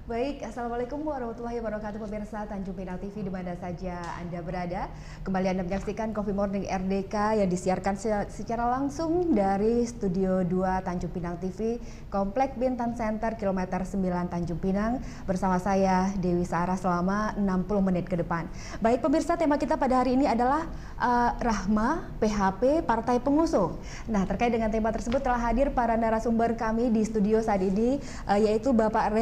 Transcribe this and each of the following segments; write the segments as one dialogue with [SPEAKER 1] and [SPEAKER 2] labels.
[SPEAKER 1] Baik, Assalamualaikum warahmatullahi wabarakatuh pemirsa Tanjung Pinang TV di mana saja Anda berada. Kembali Anda menyaksikan Coffee Morning RDK yang disiarkan secara langsung dari Studio 2 Tanjung Pinang TV, Komplek Bintan Center, Kilometer 9 Tanjung Pinang. Bersama saya Dewi Sarah selama 60 menit ke depan. Baik pemirsa, tema kita pada hari ini adalah Rahma, PHP, Partai Pengusung. Nah, terkait dengan tema tersebut telah hadir para narasumber kami di studio saat ini, yaitu Bapak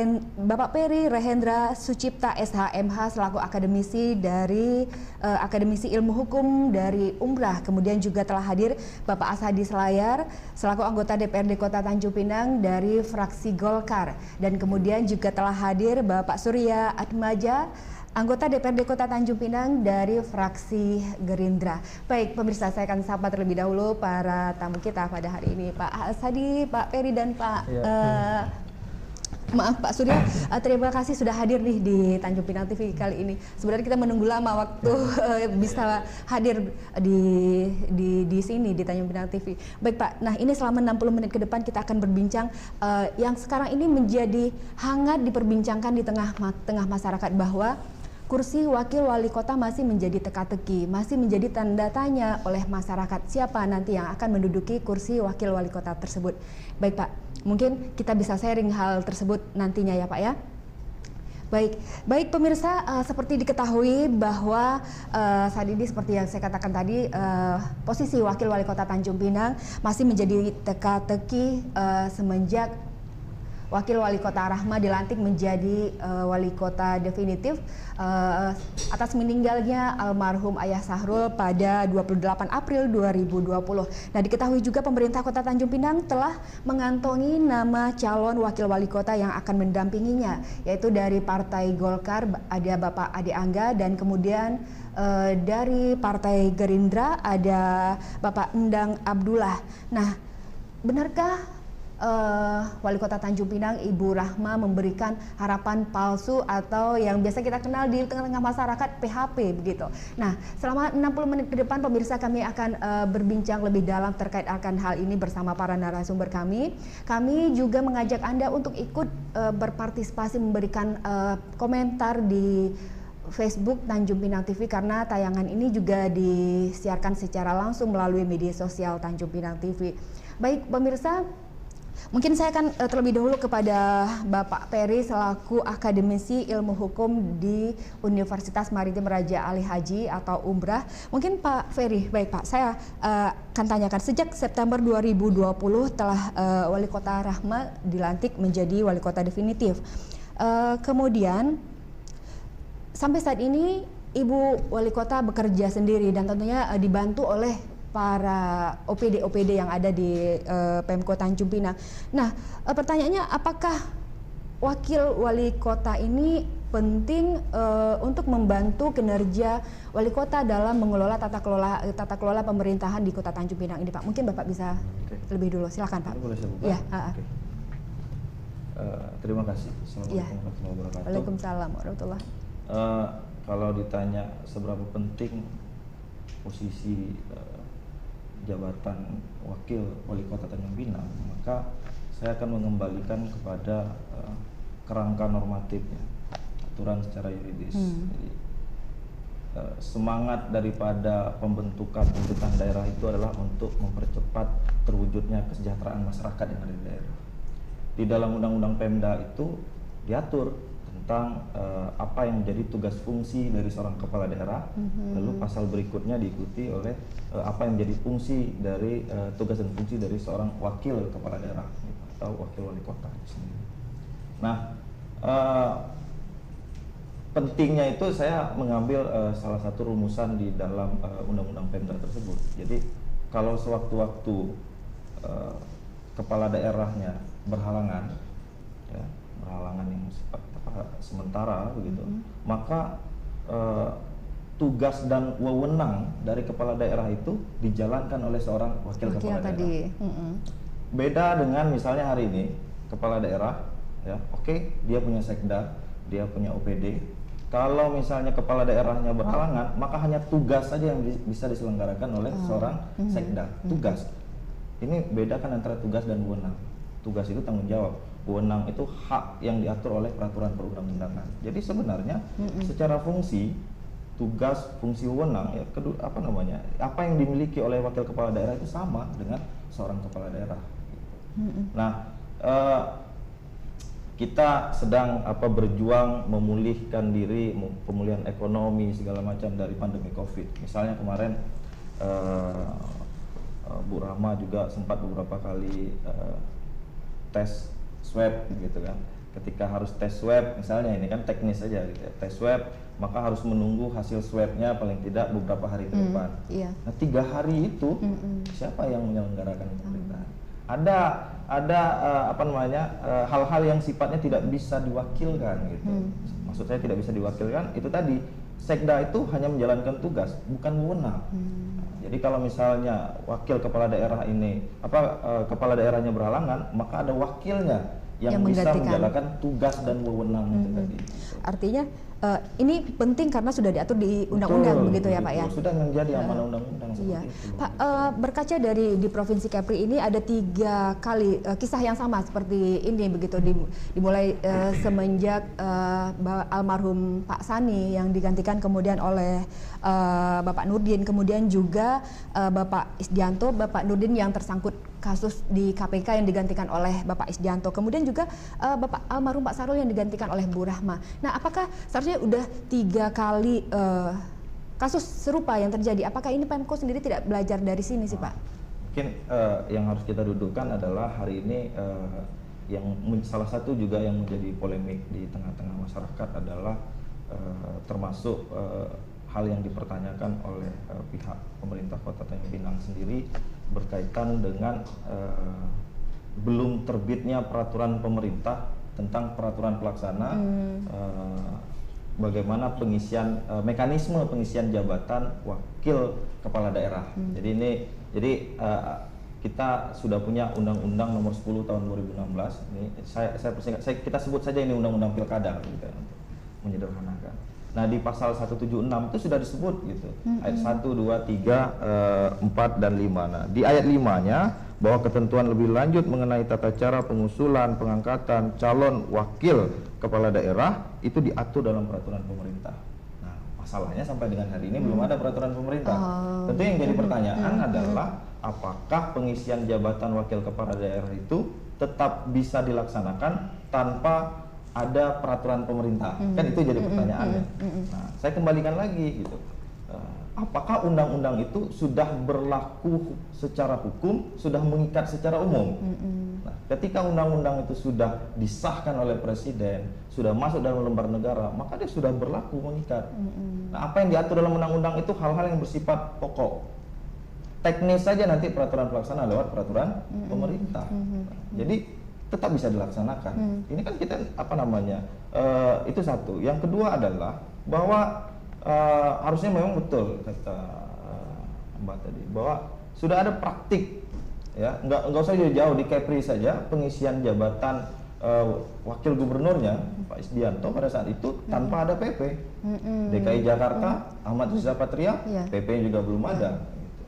[SPEAKER 1] Peri Rehendra Sucipta SHMH selaku akademisi dari Akademisi Ilmu Hukum dari Umrah. Kemudian juga telah hadir Bapak Ashadi Selayar selaku anggota DPRD Kota Tanjung Pinang dari fraksi Golkar. Dan kemudian juga telah hadir Bapak Surya Atmaja, anggota DPRD Kota Tanjung Pinang dari fraksi Gerindra. Baik pemirsa, saya akan sapa terlebih dahulu para tamu kita pada hari ini, Pak Ashadi, Pak Peri, dan Pak Maaf Pak Surya, terima kasih sudah hadir nih di Tanjung Pinang TV kali ini. Sebenarnya kita menunggu lama waktu bisa hadir di sini di Tanjung Pinang TV. Baik Pak, nah ini selama 60 menit ke depan kita akan berbincang yang sekarang ini menjadi hangat diperbincangkan di tengah masyarakat, bahwa kursi wakil wali kota masih menjadi teka-teki, masih menjadi tanda tanya oleh masyarakat siapa nanti yang akan menduduki kursi wakil wali kota tersebut. Baik Pak, mungkin kita bisa sharing hal tersebut nantinya ya Pak ya. Baik pemirsa, seperti diketahui bahwa saat ini seperti yang saya katakan tadi, posisi wakil wali kota Tanjung Pinang masih menjadi teka-teki semenjak Wakil Wali Kota Rahma dilantik menjadi wali kota definitif atas meninggalnya almarhum Ayah Sahrul pada 28 April 2020. Nah, diketahui juga pemerintah Kota Tanjung Pinang telah mengantongi nama calon wakil wali kota yang akan mendampinginya, yaitu dari Partai Golkar ada Bapak Ade Angga, dan kemudian dari Partai Gerindra ada Bapak Endang Abdullah. Nah, benarkah Wali Kota Tanjung Pinang Ibu Rahma memberikan harapan palsu atau yang biasa kita kenal di tengah-tengah masyarakat PHP begitu? Nah, selama 60 menit ke depan pemirsa kami akan berbincang lebih dalam terkait akan hal ini bersama para narasumber kami. Kami juga mengajak Anda untuk ikut berpartisipasi memberikan komentar di Facebook Tanjung Pinang TV, karena tayangan ini juga disiarkan secara langsung melalui media sosial Tanjung Pinang TV. Baik pemirsa, mungkin saya akan terlebih dahulu kepada Bapak Peri selaku akademisi ilmu hukum di Universitas Maritim Raja Ali Haji atau Umrah. Mungkin Pak Peri, baik Pak, saya akan tanyakan, sejak September 2020 telah Wali Kota Rahma dilantik menjadi Wali Kota definitif. Kemudian sampai saat ini Ibu Wali Kota bekerja sendiri dan tentunya dibantu oleh para OPD yang ada di Pemko Tanjung Pinang. Nah, pertanyaannya, apakah wakil wali kota ini penting untuk membantu kinerja wali kota dalam mengelola tata kelola pemerintahan di Kota Tanjung Pinang ini, Pak? Mungkin Bapak bisa lebih dulu, silakan Pak.
[SPEAKER 2] Boleh saya buka?
[SPEAKER 1] Ya.
[SPEAKER 2] Terima kasih. Assalamualaikum warahmatullahi wabarakatuh.
[SPEAKER 1] Waalaikumsalam warahmatullahi.
[SPEAKER 2] Kalau ditanya seberapa penting posisi jabatan wakil wali kota Tanjung Pinang, maka saya akan mengembalikan kepada kerangka normatifnya, aturan secara yuridis. Jadi semangat daripada pembentukan pemerintahan daerah itu adalah untuk mempercepat terwujudnya kesejahteraan masyarakat yang ada di daerah. Di dalam Undang-Undang Pemda itu diatur tentang apa yang menjadi tugas fungsi dari seorang kepala daerah. Lalu pasal berikutnya diikuti oleh apa yang menjadi fungsi dari tugas dan fungsi dari seorang wakil kepala daerah atau wakil wali kota sendiri. Nah, pentingnya itu saya mengambil salah satu rumusan di dalam Undang-Undang Pemda tersebut. Jadi kalau sewaktu-waktu kepala daerahnya berhalangan, ya, berhalangan yang sementara begitu, maka tugas dan wewenang dari kepala daerah itu dijalankan oleh seorang wakil kepala daerah. Beda dengan misalnya hari ini kepala daerah, ya, dia punya sekda, dia punya OPD. Kalau misalnya kepala daerahnya berhalangan, maka hanya tugas saja yang bisa diselenggarakan oleh seorang sekda. Tugas. Ini bedakan antara tugas dan wewenang. Tugas itu tanggung jawab. wewenang itu hak yang diatur oleh peraturan perundang-undangan. Jadi sebenarnya secara fungsi, tugas, fungsi wewenang ya apa yang dimiliki oleh wakil kepala daerah itu sama dengan seorang kepala daerah. Nah, kita sedang berjuang memulihkan diri, pemulihan ekonomi segala macam dari pandemi Covid. Misalnya kemarin Bu Rahma juga sempat beberapa kali tes swab gitu kan. Ketika harus tes swab, misalnya ini kan teknis saja gitu ya, tes swab, maka harus menunggu hasil swabnya paling tidak beberapa hari ke depan. Nah 3 hari itu siapa yang menyelenggarakan pemerintahan? Ada hal-hal yang sifatnya tidak bisa diwakilkan gitu. Maksud saya tidak bisa diwakilkan itu tadi, Sekda itu hanya menjalankan tugas, bukan wewenang. Jadi kalau misalnya wakil kepala daerah ini kepala daerahnya berhalangan, maka ada wakilnya yang bisa menjalankan tugas dan wewenang itu tadi.
[SPEAKER 1] Artinya ini penting karena sudah diatur di undang-undang begitu ya Pak ya?
[SPEAKER 2] Sudah menjadi amanah undang-undang
[SPEAKER 1] Iya.
[SPEAKER 2] itu.
[SPEAKER 1] Pak, berkaca di Provinsi Kepri ini ada 3 kali kisah yang sama seperti ini begitu, dimulai semenjak almarhum Pak Sani yang digantikan kemudian oleh Bapak Nurdin, kemudian juga Bapak Isdianto, Bapak Nurdin yang tersangkut kasus di KPK yang digantikan oleh Bapak Isdianto, kemudian juga Bapak almarhum Pak Sarul yang digantikan oleh Bu Rahma. Nah, apakah seharusnya udah 3 kali kasus serupa yang terjadi? Apakah ini Pemko sendiri tidak belajar dari sini sih Pak?
[SPEAKER 2] Mungkin yang harus kita dudukkan adalah hari ini salah satu juga yang menjadi polemik di tengah-tengah masyarakat adalah termasuk hal yang dipertanyakan oleh pihak pemerintah Kota Tanjung Pinang sendiri berkaitan dengan belum terbitnya peraturan pemerintah tentang peraturan pelaksana bagaimana pengisian mekanisme pengisian jabatan wakil kepala daerah. Jadi kita sudah punya Undang-Undang Nomor 10 Tahun 2016. Ini kita sebut saja ini Undang-Undang Pilkada gitu, untuk menyederhanakan. Nah, di pasal 176 itu sudah disebut gitu. Ayat 1, 2, 3, 4 dan 5. Nah, di ayat 5-nya bahwa ketentuan lebih lanjut mengenai tata cara pengusulan, pengangkatan calon wakil kepala daerah itu diatur dalam peraturan pemerintah. Nah, masalahnya sampai dengan hari ini belum ada peraturan pemerintah. Tentu yang jadi pertanyaan adalah apakah pengisian jabatan wakil kepala daerah itu tetap bisa dilaksanakan tanpa ada peraturan pemerintah? Kan itu jadi pertanyaannya. Nah, saya kembalikan lagi gitu. Apakah undang-undang itu sudah berlaku secara hukum, sudah mengikat secara umum? Nah, ketika undang-undang itu sudah disahkan oleh presiden, sudah masuk dalam lembar negara, maka dia sudah berlaku mengikat. Nah, apa yang diatur dalam undang-undang itu hal-hal yang bersifat pokok. Teknis saja nanti peraturan pelaksana lewat peraturan pemerintah. Jadi tetap bisa dilaksanakan. Ini kan kita itu satu. Yang kedua adalah bahwa harusnya memang betul kata Mbak tadi bahwa sudah ada praktik ya, nggak usah jauh-jauh di Kepri saja pengisian jabatan wakil gubernurnya Pak Isdianto pada saat itu tanpa ada PP. DKI Jakarta Ahmad Riza Patria PP juga belum ada gitu.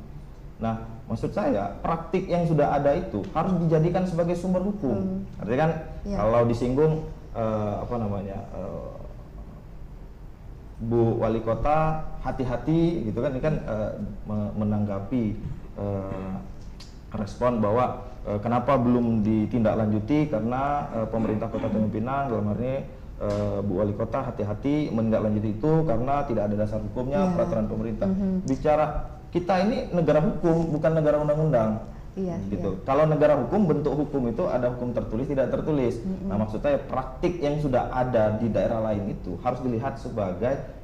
[SPEAKER 2] Nah, maksud saya praktik yang sudah ada itu harus dijadikan sebagai sumber hukum. Artinya kan kalau disinggung Bu Wali Kota hati-hati gitu kan, ini kan menanggapi respon bahwa kenapa belum ditindaklanjuti karena pemerintah Kota Tanjung Pinang dalam hal ini Bu Wali Kota hati-hati menindaklanjuti itu karena tidak ada dasar hukumnya peraturan pemerintah. Bicara kita ini negara hukum, bukan negara undang-undang. Gitu. Kalau negara hukum, bentuk hukum itu ada hukum tertulis, tidak tertulis. Nah, maksud saya praktik yang sudah ada di daerah lain itu harus dilihat sebagai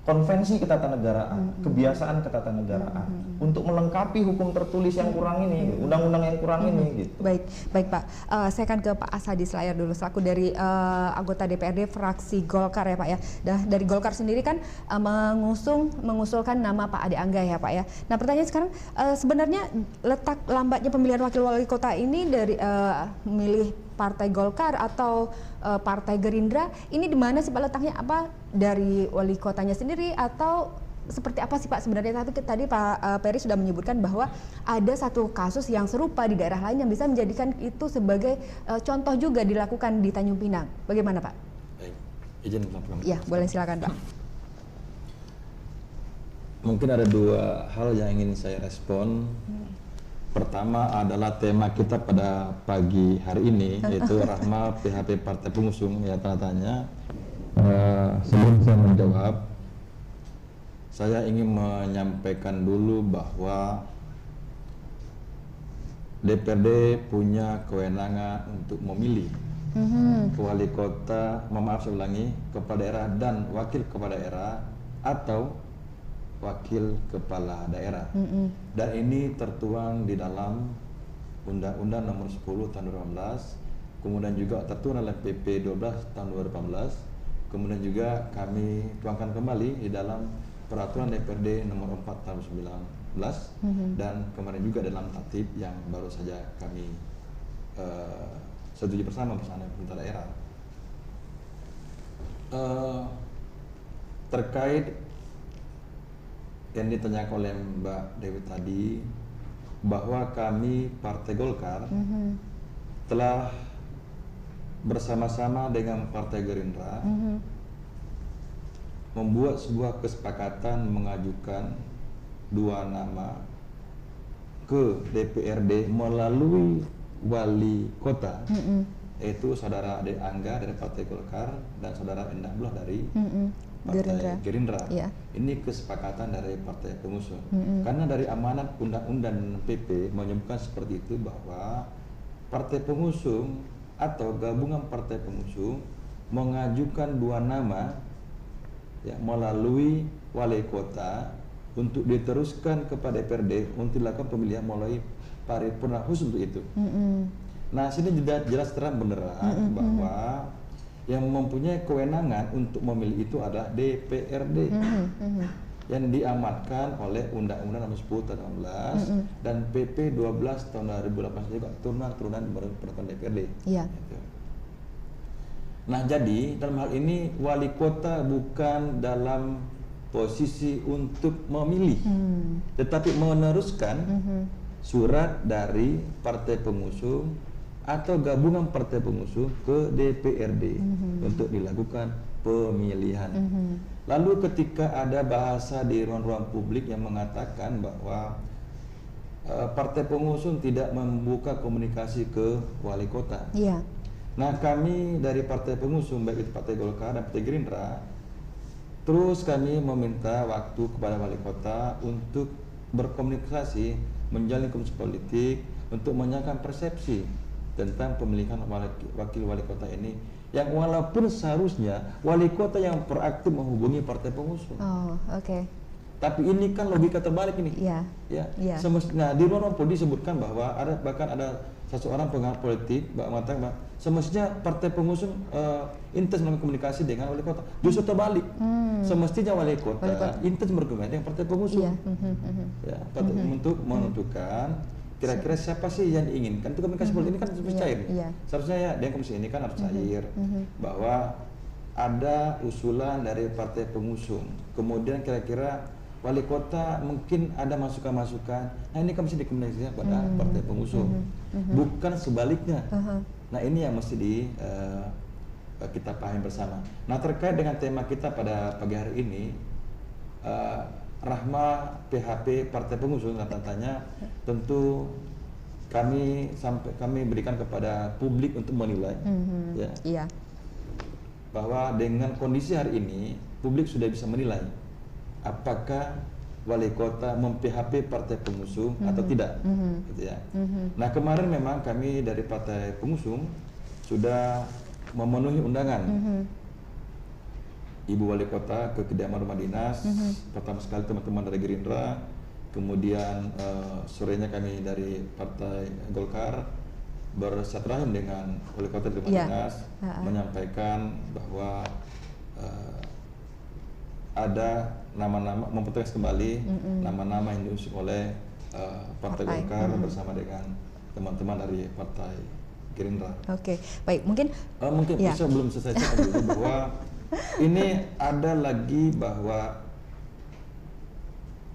[SPEAKER 2] konvensi ketatanegaraan, kebiasaan ketatanegaraan untuk melengkapi hukum tertulis yang kurang ini, undang-undang yang kurang ini gitu.
[SPEAKER 1] Baik Pak. Saya akan ke Pak Asadi Selayar dulu selaku dari anggota DPRD fraksi Golkar ya Pak ya. Dari Golkar sendiri kan mengusulkan nama Pak Ade Angga ya Pak ya. Nah, pertanyaan sekarang sebenarnya letak lambatnya pemilihan wakil wali kota ini dari milih Partai Golkar atau Partai Gerindra, ini di mana sih Pak letaknya? Apa dari wali kotanya sendiri atau seperti apa sih Pak sebenarnya? Tadi Pak Peri sudah menyebutkan bahwa ada satu kasus yang serupa di daerah lain yang bisa menjadikan itu sebagai contoh juga dilakukan di Tanjung Pinang. Bagaimana Pak?
[SPEAKER 3] Baik, izin melaporkan.
[SPEAKER 1] Ya, boleh silakan Pak.
[SPEAKER 3] Mungkin ada dua hal yang ingin saya respon. Pertama adalah tema kita pada pagi hari ini, yaitu Rahma PHP Partai Pengusung, ya tanda tanya. Sebelum saya menjawab, saya ingin menyampaikan dulu bahwa DPRD punya kewenangan untuk memilih wali kota, maaf saya ulangi, kepala daerah dan wakil kepala daerah atau wakil kepala daerah. Dan ini tertuang di dalam Undang-Undang Nomor 10 Tahun 2018, kemudian juga tertuang dalam PP 12 Tahun 2018, kemudian juga kami tuangkan kembali di dalam Peraturan DPRD Nomor 4 Tahun 2019, dan kemarin juga dalam tatib yang baru saja kami setuju bersama pemerintah daerah. Terkait yang ditanyakan oleh Mbak Dewi tadi, bahwa kami Partai Golkar telah bersama-sama dengan Partai Gerindra membuat sebuah kesepakatan mengajukan dua nama ke DPRD melalui wali kota, yaitu Saudara Ade Angga dari Partai Golkar dan Saudara Endah Abdullah dari Partai Gerindra. Ini kesepakatan dari Partai Pengusung. Karena dari amanat undang-undang dan PP menyebutkan seperti itu, bahwa Partai Pengusung atau gabungan Partai Pengusung mengajukan dua nama ya melalui wali kota untuk diteruskan kepada DPRD untuk dilakukan pemilihan melalui paripurna khusus untuk itu. Nah, sini jelas terang beneran bahwa yang mempunyai kewenangan untuk memilih itu adalah DPRD yang diamatkan oleh Undang-Undang Nomor 10 Tahun 2018 dan PP 12 Tahun 2018 juga turunan peraturan DPRD. Gitu. Nah, jadi dalam hal ini wali kota bukan dalam posisi untuk memilih, tetapi meneruskan surat dari Partai Pengusung atau gabungan Partai Pengusung ke DPRD untuk dilakukan pemilihan. Lalu ketika ada bahasa di ruang-ruang publik yang mengatakan bahwa Partai Pengusung tidak membuka komunikasi ke wali kota. Nah, kami dari Partai Pengusung, baik itu Partai Golkar dan Partai Gerindra, terus kami meminta waktu kepada wali kota untuk berkomunikasi, menjalin komunikasi politik untuk menyatakan persepsi tentang pemilihan wakil wali kota ini, yang walaupun seharusnya wali kota yang proaktif menghubungi Partai Pengusung. Tapi ini kan logika terbalik ini. Semestinya di ruang publik disebutkan bahwa bahkan ada seseorang pengamat politik mengatakan bahwa semestinya Partai Pengusung intens melakukan komunikasi dengan wali kota. Justru terbalik. Semestinya wali kota intens berkomunikasi dengan Partai Pengusung. Untuk menentukan kira-kira siapa sih yang diinginkan. Itu komunikasi politik ini kan harus cair. Seharusnya ya dengan komisi ini kan harus cair bahwa ada usulan dari Partai Pengusung. Kemudian kira-kira wali kota mungkin ada masukan-masukan. Nah, ini kan mesti dikomunikasikan pada Partai Pengusung, bukan sebaliknya. Nah, ini yang mesti kita pahami bersama. Nah, terkait dengan tema kita pada pagi hari ini, Rahma PHP Partai Pengusung, tanya tentu kami berikan kepada publik untuk menilai, bahwa dengan kondisi hari ini publik sudah bisa menilai apakah wali kota mem-PHP Partai Pengusung atau tidak, gitu ya. Nah, kemarin memang kami dari Partai Pengusung sudah memenuhi undangan Ibu Wali Kota ke kediaman rumah dinas. Pertama sekali teman-teman dari Gerindra, kemudian sorenya kami dari Partai Golkar bersilaturahim dengan Wali Kota di rumah dinas, menyampaikan bahwa ada nama-nama, mempertegas kembali nama-nama yang diusung oleh Partai Golkar bersama dengan teman-teman dari Partai Gerindra.
[SPEAKER 1] Baik, mungkin
[SPEAKER 3] bisa belum selesai dulu bahwa ini ada lagi bahwa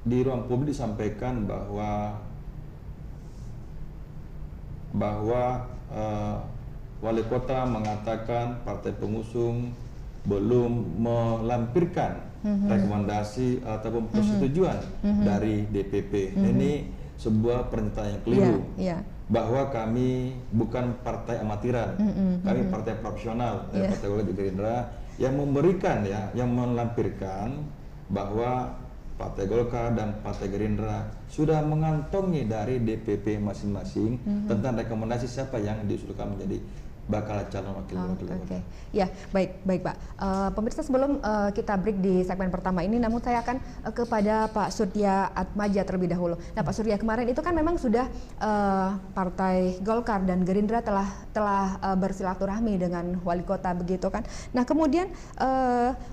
[SPEAKER 3] di ruang publik disampaikan bahwa wali kota mengatakan partai pengusung belum melampirkan rekomendasi ataupun persetujuan dari DPP. Ini sebuah pernyataan yang keliru. Bahwa kami bukan partai amatiran, kami partai profesional, Partai Golkar Gerindra yang memberikan yang melampirkan bahwa Partai Golkar dan Partai Gerindra sudah mengantongi dari DPP masing-masing tentang rekomendasi siapa yang diusulkan menjadi bakal calon wakil kota.
[SPEAKER 1] Ya, baik Pak. Pemirsa, sebelum kita break di segmen pertama ini, namun saya akan kepada Pak Surya Atmaja terlebih dahulu. Nah, Pak Surya, kemarin itu kan memang sudah Partai Golkar dan Gerindra telah bersilaturahmi dengan wali kota begitu kan. Nah, kemudian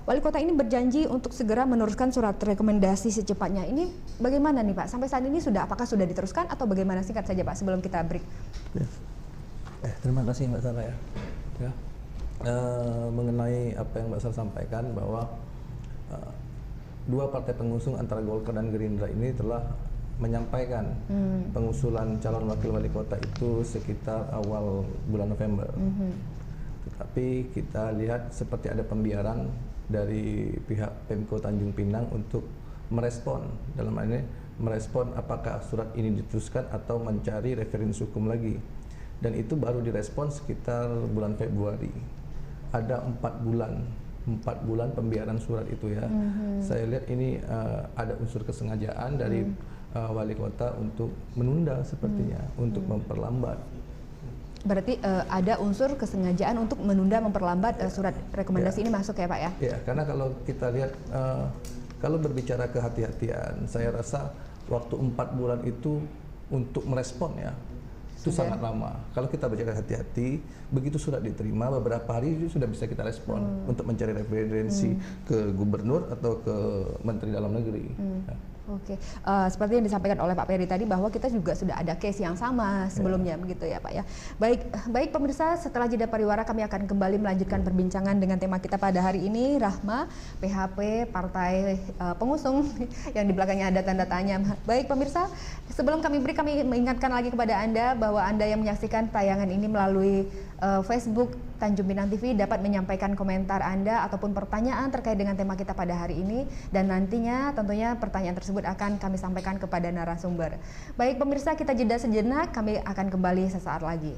[SPEAKER 1] wali kota ini berjanji untuk segera meneruskan surat rekomendasi secepatnya. Ini bagaimana nih Pak? Sampai saat ini apakah sudah diteruskan atau bagaimana, singkat saja Pak sebelum kita break?
[SPEAKER 4] Terima kasih Mbak Sarah ya. Mengenai apa yang Mbak Sarah sampaikan bahwa dua partai pengusung antara Golkar dan Gerindra ini telah menyampaikan pengusulan calon wakil wali kota itu sekitar awal bulan November. Tetapi kita lihat seperti ada pembiaran dari pihak Pemko Tanjung Pinang untuk merespon, dalam hal ini merespon apakah surat ini diteruskan atau mencari referensi hukum lagi. Dan itu baru direspon sekitar bulan Februari. Ada 4 bulan pembiaran surat itu ya. Saya lihat ini ada unsur kesengajaan dari wali kota untuk menunda sepertinya, untuk memperlambat.
[SPEAKER 1] Berarti ada unsur kesengajaan untuk menunda, memperlambat surat rekomendasi ini masuk ya Pak ya?
[SPEAKER 4] Ya, karena kalau kita lihat, kalau berbicara kehati-hatian, saya rasa waktu 4 bulan itu untuk merespon ya, itu sangat lama. Kalau kita bicara hati-hati, begitu sudah diterima beberapa hari itu sudah bisa kita respon untuk mencari referensi ke gubernur atau ke menteri dalam negeri.
[SPEAKER 1] Oke, seperti yang disampaikan oleh Pak Peri tadi bahwa kita juga sudah ada case yang sama sebelumnya begitu ya Pak ya. Baik pemirsa, setelah jeda pariwara kami akan kembali melanjutkan perbincangan dengan tema kita pada hari ini, Rahma, PHP, partai pengusung yang di belakangnya ada tanda tanya. Baik pemirsa, sebelum kami break kami mengingatkan lagi kepada Anda bahwa Anda yang menyaksikan tayangan ini melalui Facebook Tanjung Pinang TV dapat menyampaikan komentar Anda ataupun pertanyaan terkait dengan tema kita pada hari ini, dan nantinya tentunya pertanyaan tersebut akan kami sampaikan kepada narasumber. Baik pemirsa, kita jeda sejenak, kami akan kembali sesaat lagi.